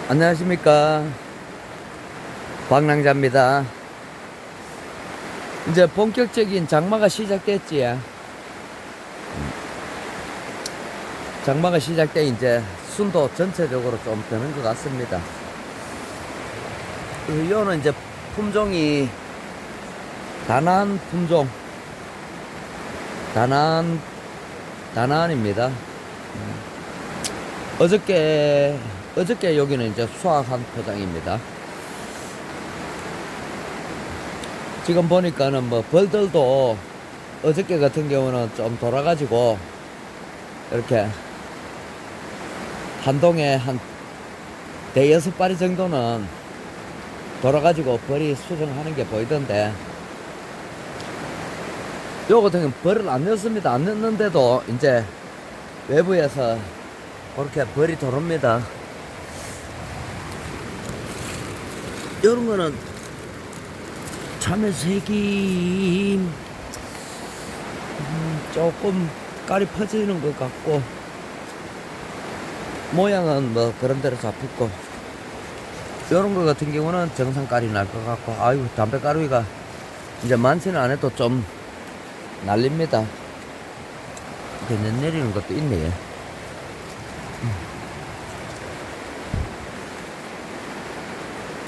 안녕하십니까, 방랑자입니다. 이제 본격적인 장마가 시작됐지. 장마가 시작돼 이제 순도 전체적으로 좀 드는 것 같습니다. 이거는 이제 품종이 다난 품종, 다난입니다. 어저께 여기는 이제 수확한 포장입니다. 지금 보니까는 뭐 벌들도 어저께 같은 경우는 좀 돌아가지고 이렇게 한 동에 한 대여섯 마리 정도는 돌아가지고 벌이 수정하는 게 보이던데, 요 같은 경우는 벌을 안 넣습니다. 안 넣는데도 이제 외부에서 그렇게 벌이 돌아옵니다. 요런 거는 참외색이 조금 깔이 퍼지는 것 같고, 모양은 뭐 그런 대로 잡혔고, 요런 거 같은 경우는 정상 깔이 날 것 같고, 아이고, 담배가루가 이제 많지는 않아도 좀 날립니다. 이렇게 내리는 것도 있네.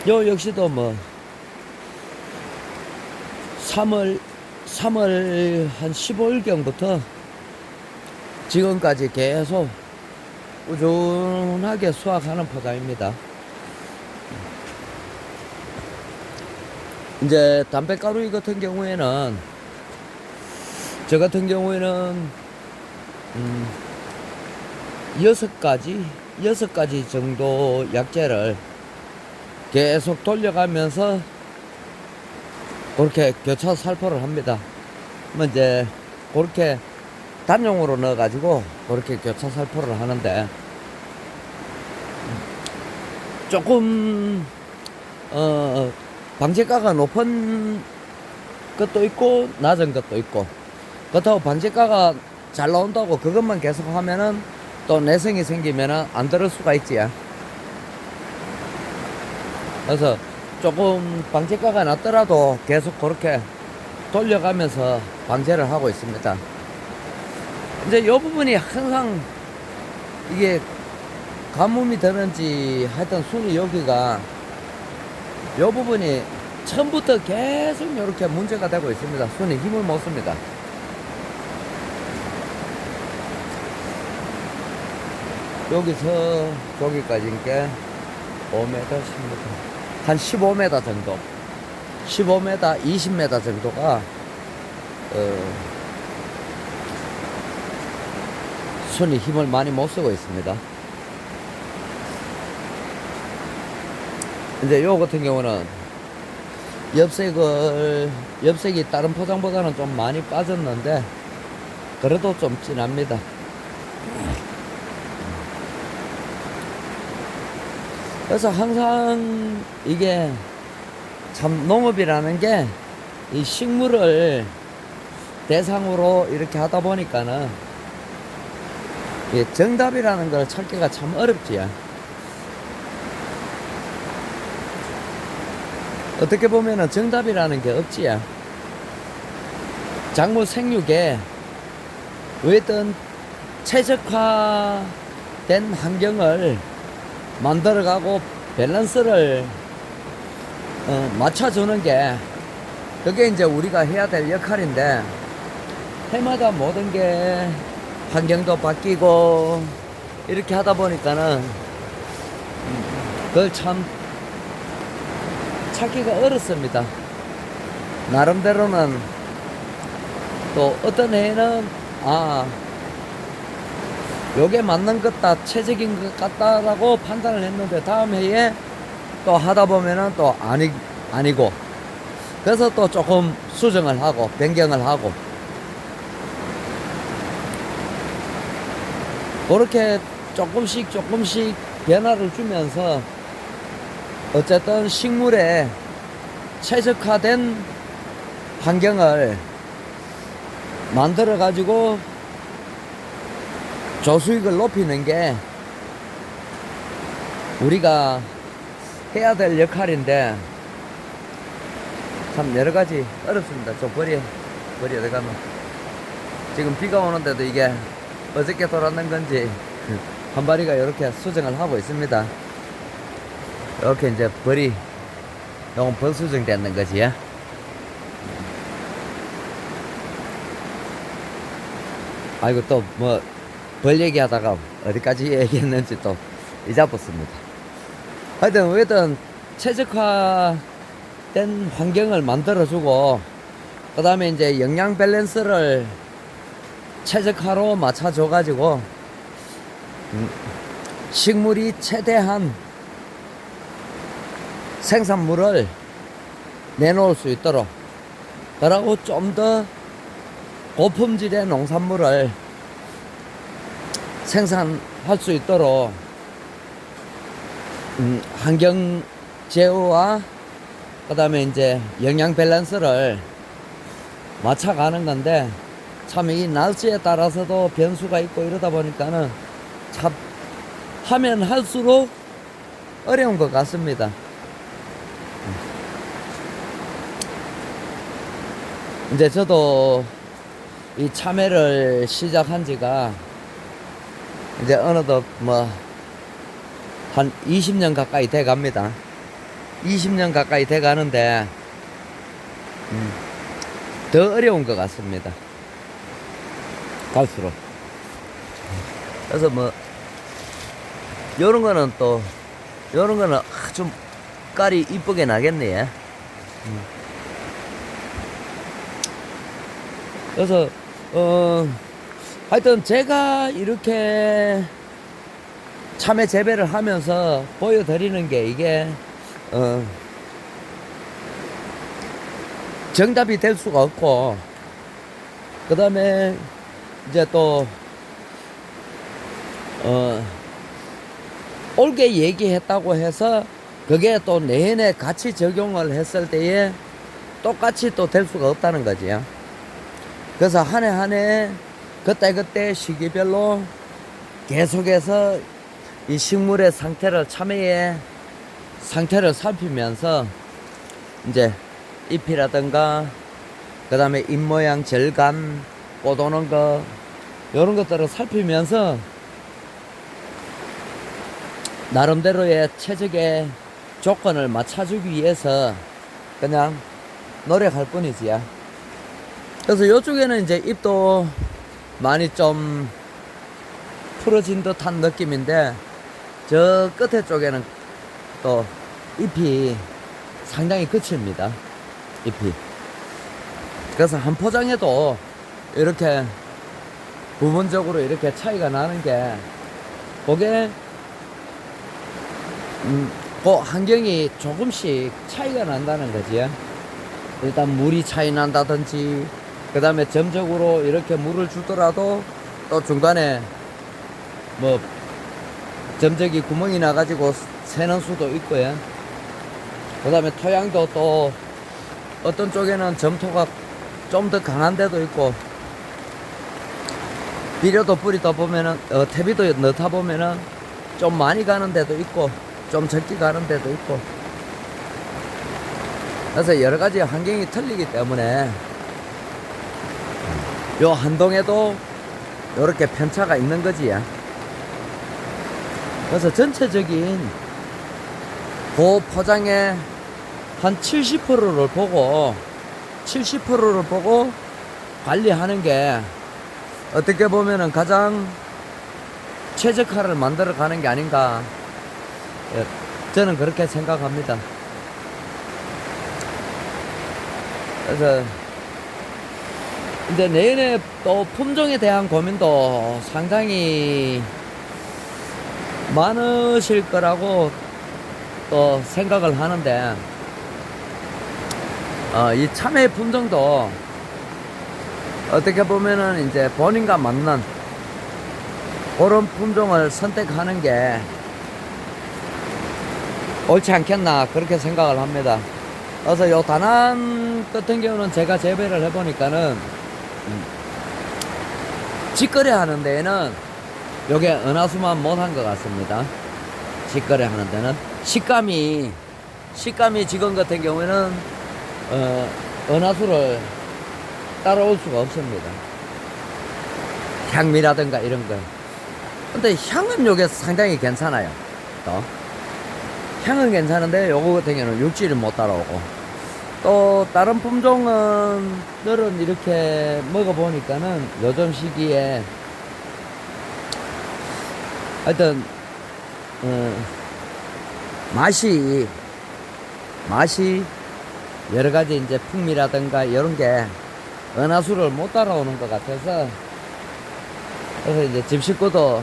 요 역시도 뭐 3월 한 15일경부터 지금까지 계속 꾸준하게 수확하는 포장입니다. 이제 담배가루 같은 경우에는, 저 같은 경우에는 6가지 정도 약재를 계속 돌려가면서 그렇게 교차 살포를 합니다. 그러면 이제 그렇게 단용으로 넣어가지고 그렇게 교차 살포를 하는데, 조금 방제가가 높은 것도 있고 낮은 것도 있고, 그렇다고 방제가가 잘 나온다고 그것만 계속 하면은 또 내성이 생기면은 안 들을 수가 있지. 그래서 조금 방제가가 낮더라도 계속 그렇게 돌려가면서 방제를 하고 있습니다. 이제 이 부분이 항상 이게 가뭄이 되는지 하여튼 순이 여기가 이 부분이 처음부터 계속 이렇게 문제가 되고 있습니다. 순이 힘을 못 씁니다. 여기서 저기까지인 게 5m, 10m, 한 15m 정도, 15m, 20m 정도가 순이 힘을 많이 못 쓰고 있습니다. 이제 요 같은 경우는 엽색이 다른 포장보다는 좀 많이 빠졌는데 그래도 좀 진합니다. 그래서 항상 이게 참 농업이라는 게 이 식물을 대상으로 이렇게 하다 보니까는 정답이라는 걸 찾기가 참 어렵지. 어떻게 보면은 정답이라는 게 없지. 작물 생육에 어떤 최적화된 환경을 만들어가고 밸런스를 맞춰주는 게, 그게 이제 우리가 해야 될 역할인데, 해마다 모든 게 환경도 바뀌고 이렇게 하다 보니까는 그걸 참 찾기가 어렵습니다. 나름대로는 또 어떤 해에는 요게 맞는 것 같다, 최적인 것 같다라고 판단을 했는데 다음 해에 또 하다 보면은 또 아니고, 그래서 또 조금 수정을 하고 변경을 하고, 그렇게 조금씩 변화를 주면서 어쨌든 식물에 최적화된 환경을 만들어 가지고 조수익을 높이는 게 우리가 해야 될 역할인데 참 여러 가지 어렵습니다. 저 벌이 어디 가면 지금 비가 오는데도 이게 어저께 돌았는 건지 한 마리가 이렇게 수정을 하고 있습니다. 이렇게 이제 벌이 요건 벌 수정되는 거지. 아이고 또 뭐 벌 얘기하다가 어디까지 얘기했는지 또 잊어버렸습니다. 하여튼 왜든 최적화된 환경을 만들어주고 그 다음에 이제 영양 밸런스를 최적화로 맞춰줘 가지고 식물이 최대한 생산물을 내놓을 수 있도록, 그리고 좀 더 고품질의 농산물을 생산할 수 있도록 환경 제어와 그 다음에 이제 영양 밸런스를 맞춰가는 건데, 참 이 날씨에 따라서도 변수가 있고 이러다 보니까는 참 하면 할수록 어려운 것 같습니다. 이제 저도 이 참외를 시작한 지가 이제 어느덧 뭐 한 20년 가까이 돼 갑니다. 20년 가까이 돼 가는데 더 어려운 것 같습니다. 갈수록. 그래서 뭐 요런 거는 또 요런 거는 좀 깔이 이쁘게 나겠네. 그래서 하여튼 제가 이렇게 참외 재배를 하면서 보여드리는 게 이게 정답이 될 수가 없고, 그 다음에 이제 또 옳게 얘기했다고 해서 그게 또 내내 같이 적용을 했을 때에 똑같이 또 될 수가 없다는 거지요. 그래서 한 해 한 해 그때 시기별로 계속해서 이 식물의 상태를, 참외의 상태를 살피면서 이제 잎이라든가 그 다음에 잎 모양, 절간, 꽃 오는 거 이런 것들을 살피면서 나름대로의 최적의 조건을 맞춰주기 위해서 그냥 노력할 뿐이지요. 그래서 이쪽에는 이제 잎도 많이 좀 풀어진 듯한 느낌인데, 저 끝에 쪽에는 또 잎이 상당히 거칩니다. 잎이. 그래서 한 포장에도 이렇게 부분적으로 이렇게 차이가 나는 게, 그게 그 환경이 조금씩 차이가 난다는 거지. 일단 물이 차이 난다든지, 그 다음에 점적으로 이렇게 물을 주더라도 또 중간에 뭐 점적이 구멍이 나가지고 새는 수도 있고요. 그 다음에 토양도 또 어떤 쪽에는 점토가 좀 더 강한 데도 있고, 비료도 뿌리다 보면은 퇴비도 넣다 보면은 좀 많이 가는 데도 있고 좀 적게 가는 데도 있고, 그래서 여러 가지 환경이 틀리기 때문에 요 한동에도 요렇게 편차가 있는 거지. 그래서 전체적인 그 포장의 한 70%를 보고 관리하는 게 어떻게 보면은 가장 최적화를 만들어 가는 게 아닌가, 저는 그렇게 생각합니다. 그래서 이제 내년에 또 품종에 대한 고민도 상당히 많으실 거라고 또 생각을 하는데, 이 참외 품종도 어떻게 보면은 이제 본인과 맞는 그런 품종을 선택하는 게 옳지 않겠나, 그렇게 생각을 합니다. 그래서 요 다난 같은 경우는 제가 재배를 해보니까는 직거래 하는 데에는 요게 은하수만 못한 것 같습니다. 직거래 하는 데는 식감이 지금 같은 경우에는 은하수를 따라올 수가 없습니다. 향미라든가 이런 거. 근데 향은 요게 상당히 괜찮아요. 또 향은 괜찮은데 요거 같은 경우는 육질을 못 따라오고, 또 다른 품종들은 이렇게 먹어보니까는 요즘 시기에 하여튼 맛이 여러 가지 이제 풍미라든가 이런 게 은하수를 못 따라오는 것 같아서, 그래서 이제 집 식구도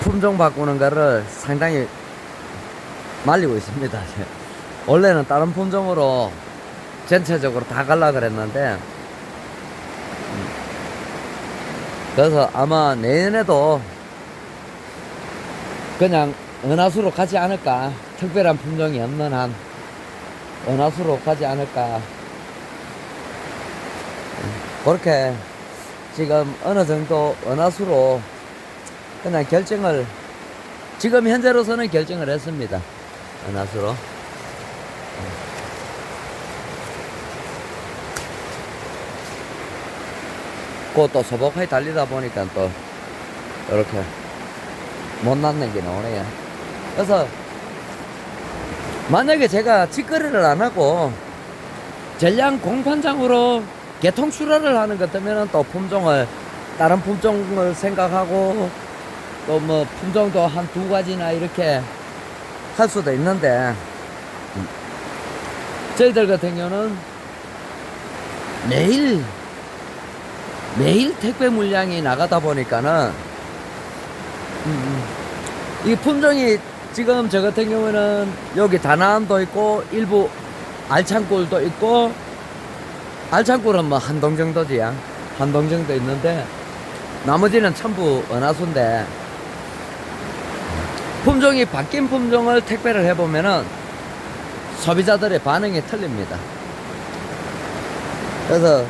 품종 바꾸는 거를 상당히 말리고 있습니다. 원래는 다른 품종으로 전체적으로 다 갈라 그랬는데, 그래서 아마 내년에도 그냥 은하수로 가지 않을까, 특별한 품종이 없는 한 은하수로 가지 않을까, 그렇게 지금 어느 정도 은하수로 그냥 결정을, 지금 현재로서는 결정을 했습니다. 은하수로. 그것도 소복하게 달리다 보니까 또 이렇게 못 낳는 게 나오네요. 그래서 만약에 제가 직거래를 안 하고 전량 공판장으로 개통 출하를 하는 것 같으면 또 품종을, 다른 품종을 생각하고 또 뭐 품종도 한 두 가지나 이렇게 할 수도 있는데, 저희들 같은 경우는 매일 택배 물량이 나가다 보니까는 이 품종이 지금 저 같은 경우는 여기 다나안도 있고 일부 알창꿀도 있고, 알창꿀은 뭐 한 동 정도지야. 한 동 정도 있는데 나머지는 전부 은하수인데, 품종이 바뀐 품종을 택배를 해보면은 소비자들의 반응이 틀립니다. 그래서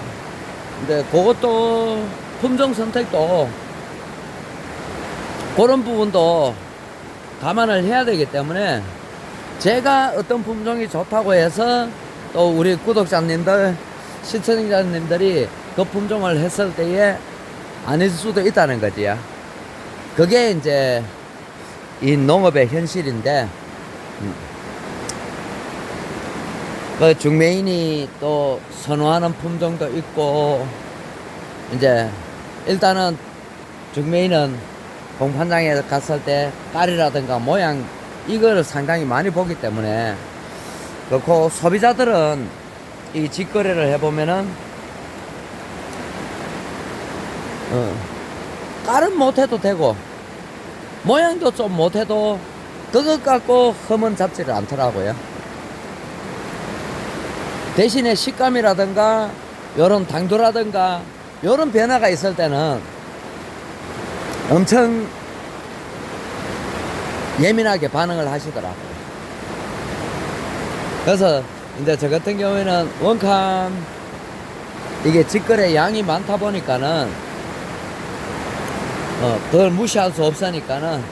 근데 그것도 품종 선택도 그런 부분도 감안을 해야 되기 때문에, 제가 어떤 품종이 좋다고 해서 또 우리 구독자님들, 시청자님들이 그 품종을 했을 때에 아닐 수도 있다는 거지요. 그게 이제 이 농업의 현실인데, 그 중매인이 또 선호하는 품종도 있고, 이제 일단은 중매인은 공판장에 갔을 때 깔이라든가 모양 이거를 상당히 많이 보기 때문에, 그렇고 소비자들은 이 직거래를 해보면은 깔은 못해도 되고 모양도 좀 못해도 그것 갖고 흠은 잡지를 않더라고요. 대신에 식감이라든가 요런 당도라든가 요런 변화가 있을 때는 엄청 예민하게 반응을 하시더라고요. 그래서 이제 저 같은 경우에는 원칸 이게 직거래 양이 많다 보니까는 그걸 무시할 수 없으니까는,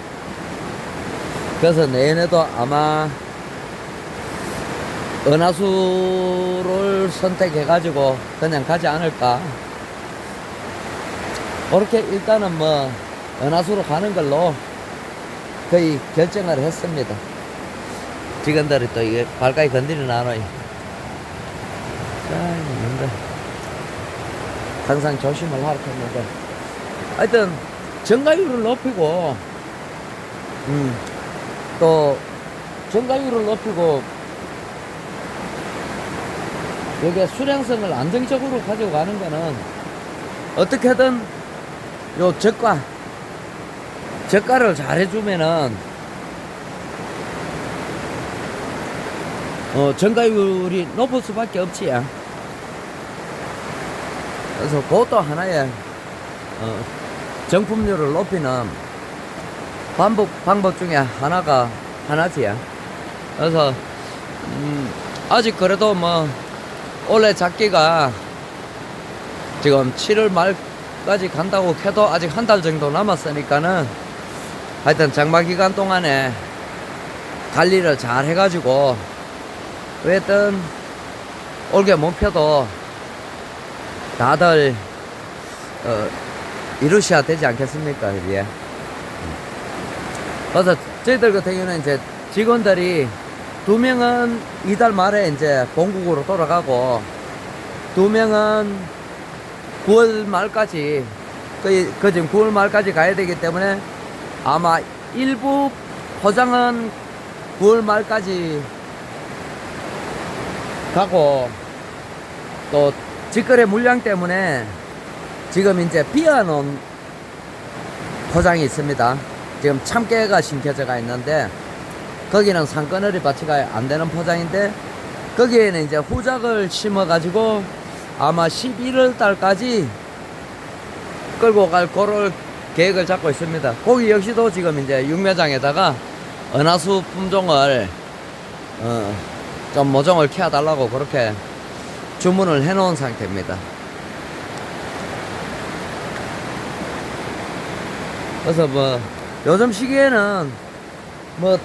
그래서 내년에도 아마 은하수를 선택해 가지고 그냥 가지 않을까, 그렇게 일단은 뭐 은하수로 가는 걸로 거의 결정을 했습니다. 직원들이 또 이게 발까지 건드리는 않아요. 있는데 항상 조심을 하라고 했는데, 하여튼 정가율을 높이고 또 정가율을 높이고 여기에 수량성을 안정적으로 가지고 가는 거는 어떻게든 요 저가를 잘 해주면은 정가율이 높을 수밖에 없지야. 그래서 그것도 하나의 정품률을 높이는 방법 중에 하나지야. 그래서 아직 그래도 뭐 올해 작기가 지금 7월 말까지 간다고 해도 아직 한 달 정도 남았으니까는 하여튼 장마 기간 동안에 관리를 잘 해가지고 어쨌든 올게 목표도 다들 이루셔야 되지 않겠습니까? 예. 그래서 저희들 같은 경우는 이제 직원들이 2명은 이달 말에 이제 본국으로 돌아가고 2명은 9월 말까지 그 지금 9월 말까지 가야 되기 때문에 아마 일부 포장은 9월 말까지 가고 또 직거래 물량 때문에 지금 이제 비워놓은 포장이 있습니다. 지금 참깨가 심겨져가 있는데 거기는 상권을이 받치가 안 되는 포장인데 거기에는 이제 후작을 심어 가지고 아마 11월 달까지 끌고 갈 그럴 계획을 잡고 있습니다. 거기 역시도 지금 이제 육매장에다가 은하수 품종을 좀 모종을 키워 달라고 그렇게 주문을 해 놓은 상태입니다. 그래서 뭐 요즘 시기에는 뭐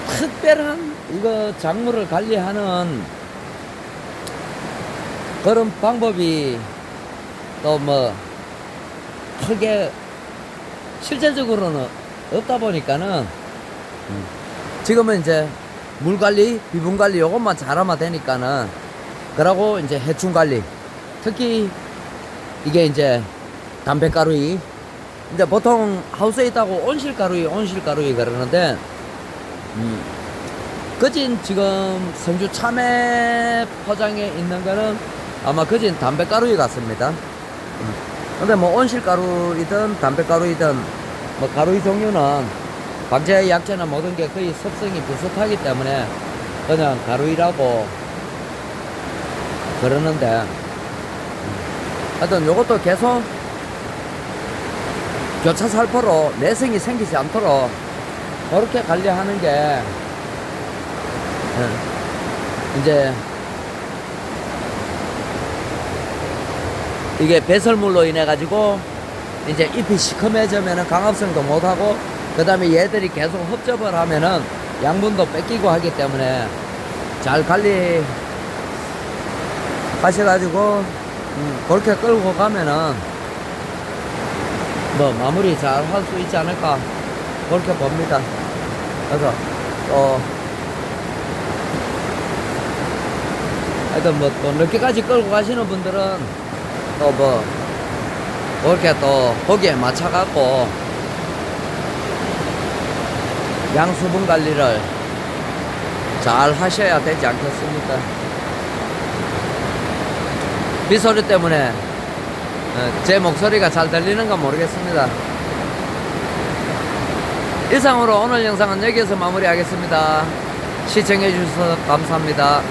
특별한 이거 작물을 관리하는 그런 방법이 또 뭐 크게 실제적으로는 없다 보니까는 지금은 이제 물 관리, 비분 관리 요것만 잘하면 되니까는 그러고 이제 해충 관리 특히 이게 이제 담배가루이 이제 보통 하우스에 있다고 온실가루이 그러는데 거진 지금 성주 참외 포장에 있는 거는 아마 거진 담배가루이 같습니다. 근데 뭐 온실가루이든 담배가루이든 뭐 가루이 종류는 방제 약재나 모든 게 거의 습성이 비슷하기 때문에 그냥 가루이라고 그러는데 하여튼 요것도 계속 교차 살포로 내성이 생기지 않도록 그렇게 관리하는 게 이제 이게 배설물로 인해 가지고 이제 잎이 시커매지면은 강합성도 못하고 그 다음에 얘들이 계속 흡접을 하면은 양분도 뺏기고 하기 때문에 잘 관리 하셔가지고 그렇게 끌고 가면은 뭐 마무리 잘 할 수 있지 않을까 그렇게 봅니다. 그래서 또 하여튼 뭐 또 늦게까지 끌고 가시는 분들은 또 뭐 그렇게 또 거기에 맞춰갖고 양수분 관리를 잘 하셔야 되지 않겠습니까? 빗소리 때문에 제 목소리가 잘 들리는 건 모르겠습니다. 이상으로 오늘 영상은 여기에서 마무리하겠습니다. 시청해 주셔서 감사합니다.